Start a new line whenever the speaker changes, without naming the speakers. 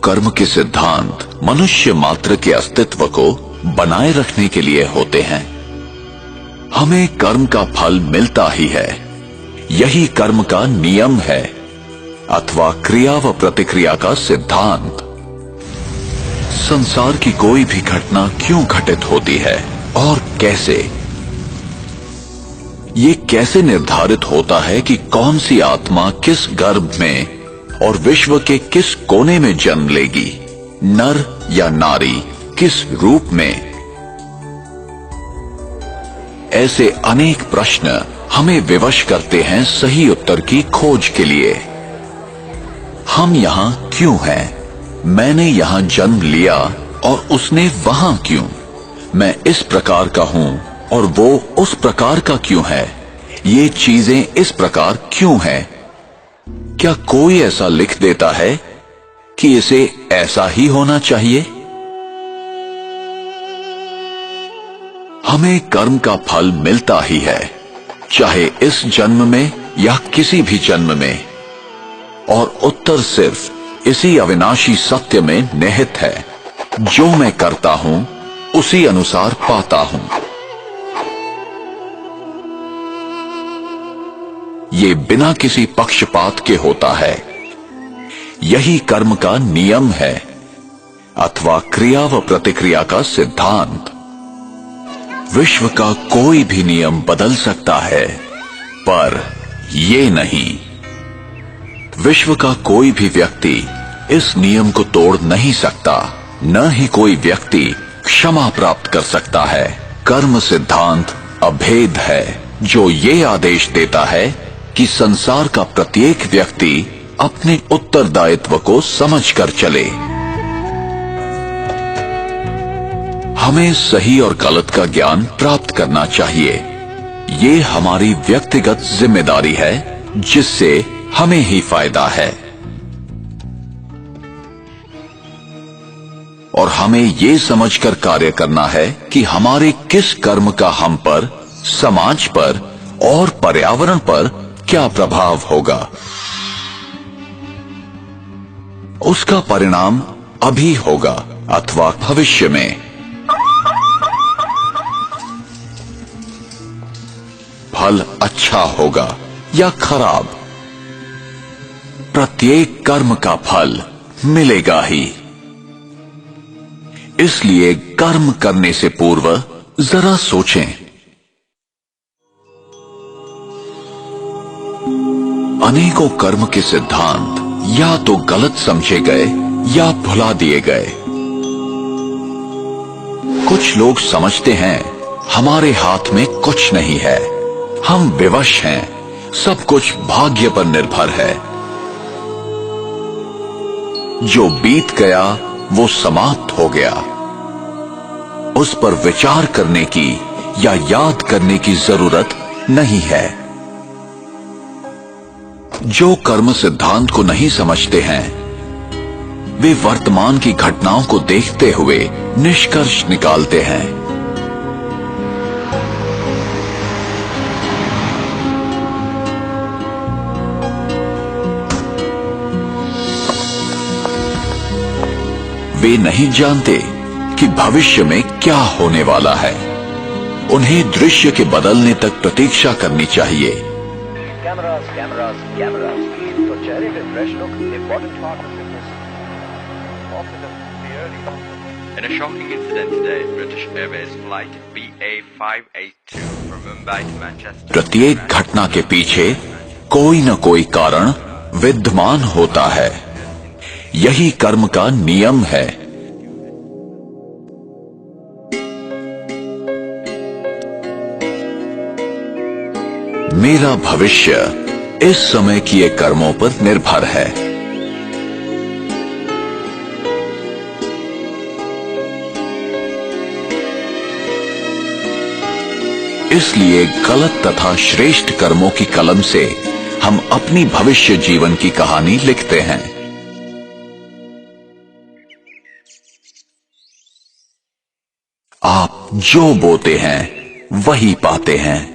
कर्म के सिद्धांत मनुष्य मात्र के अस्तित्व को बनाए रखने के लिए होते हैं। हमें कर्म का फल मिलता ही है, यही कर्म का नियम है अथवा क्रिया व प्रतिक्रिया का सिद्धांत। संसार की कोई भी घटना क्यों घटित होती है और कैसे, ये कैसे निर्धारित होता है कि कौन सी आत्मा किस गर्भ में और विश्व के किस कोने में जन्म लेगी, नर या नारी, किस रूप में। ऐसे अनेक प्रश्न हमें विवश करते हैं सही उत्तर की खोज के लिए। हम यहां क्यों हैं? मैंने यहां जन्म लिया और उसने वहां क्यों? मैं इस प्रकार का हूं और वो उस प्रकार का क्यों है? ये चीजें इस प्रकार क्यों हैं? क्या कोई ऐसा लिख देता है कि इसे ऐसा ही होना चाहिए? हमें कर्म का फल मिलता ही है, चाहे इस जन्म में या किसी भी जन्म में, और उत्तर सिर्फ इसी अविनाशी सत्य में निहित है, जो मैं करता हूं उसी अनुसार पाता हूं। ये बिना किसी पक्षपात के होता है, यही कर्म का नियम है अथवा क्रिया व प्रतिक्रिया का सिद्धांत। विश्व का कोई भी नियम बदल सकता है, पर ये नहीं। विश्व का कोई भी व्यक्ति इस नियम को तोड़ नहीं सकता, न ही कोई व्यक्ति क्षमा प्राप्त कर सकता है। कर्म सिद्धांत अभेद है, जो ये आदेश देता है कि संसार का प्रत्येक व्यक्ति अपने उत्तरदायित्व को समझकर चले। हमें सही और गलत का ज्ञान प्राप्त करना चाहिए। ये हमारी व्यक्तिगत जिम्मेदारी है, जिससे हमें ही फायदा है। और हमें ये समझकर कार्य करना है कि हमारे किस कर्म का हम पर, समाज पर और पर्यावरण पर क्या प्रभाव होगा। उसका परिणाम अभी होगा अथवा भविष्य में। फल अच्छा होगा या खराब, प्रत्येक कर्म का फल मिलेगा ही। इसलिए कर्म करने से पूर्व जरा सोचें। अनेकों कर्म के सिद्धांत या तो गलत समझे गए या भुला दिए गए। कुछ लोग समझते हैं हमारे हाथ में कुछ नहीं है, हम विवश हैं, सब कुछ भाग्य पर निर्भर है। जो बीत गया वो समाप्त हो गया, उस पर विचार करने की या याद करने की जरूरत नहीं है। जो कर्म सिद्धांत को नहीं समझते हैं, वे वर्तमान की घटनाओं को देखते हुए निष्कर्ष निकालते हैं। वे नहीं जानते कि भविष्य में क्या होने वाला है। उन्हें दृश्य के बदलने तक प्रतीक्षा करनी चाहिए।
Cameras, cameras, cameras. तो चेहरे पे fresh look important part of fitness.
In a shocking incident today, British Airways flight BA582 from Mumbai to Manchester.
प्रत्येक घटना के पीछे कोई न कोई कारण विद्यमान होता है, यही कर्म का नियम है। मेरा भविष्य इस समय किए कर्मों पर निर्भर है। इसलिए गलत तथा श्रेष्ठ कर्मों की कलम से हम अपनी भविष्य जीवन की कहानी लिखते हैं। आप जो बोते हैं वही पाते हैं।